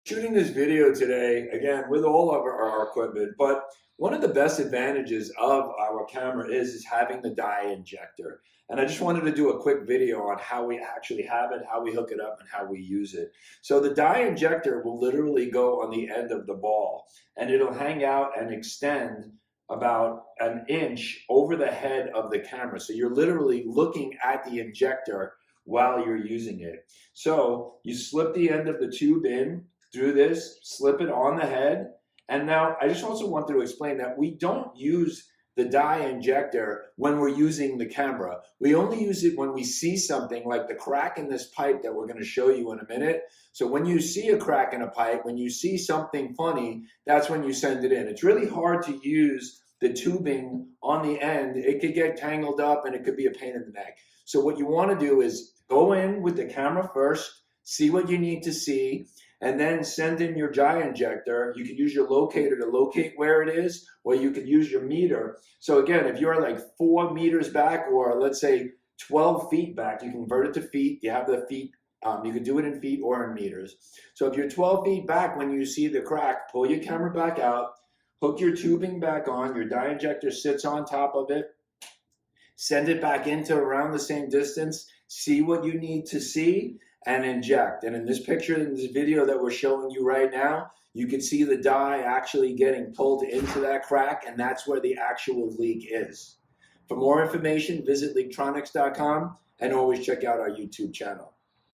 Shooting this video today, again, with all of our equipment, but one of the best advantages of our camera is having the dye injector. And I just wanted to do a quick video on how we actually have it, how we hook it up, and how we use it. So the dye injector will literally go on the end of the ball, and it'll hang out and extend about an inch over the head of the camera. So you're literally looking at the injector while you're using it. So you slip the end of the tube in through this, slip it on the head. And now I just also wanted to explain that we don't use the dye injector when we're using the camera. We only use it when we see something like the crack in this pipe that we're going to show you in a minute. So when you see a crack in a pipe, when you see something funny, that's when you send it in. It's really hard to use the tubing on the end. It could get tangled up and it could be a pain in the neck. So what you want to do is go in with the camera first, see what you need to see, and then send in your dye injector. You can use your locator to locate where it is, or you could use your meter. So again, if you're like 4 meters back, or let's say 12 feet back, you convert it to feet. You have the feet, you can do it in feet or in meters. So if you're 12 feet back, when you see the crack, pull your camera back out, hook your tubing back on, your dye injector sits on top of it, send it back into around the same distance, see what you need to see, and inject. And in this picture, in this video that we're showing you right now, you can see the dye actually getting pulled into that crack, and that's where the actual leak is. For more information, visit Leaktronics.com and always check out our YouTube channel.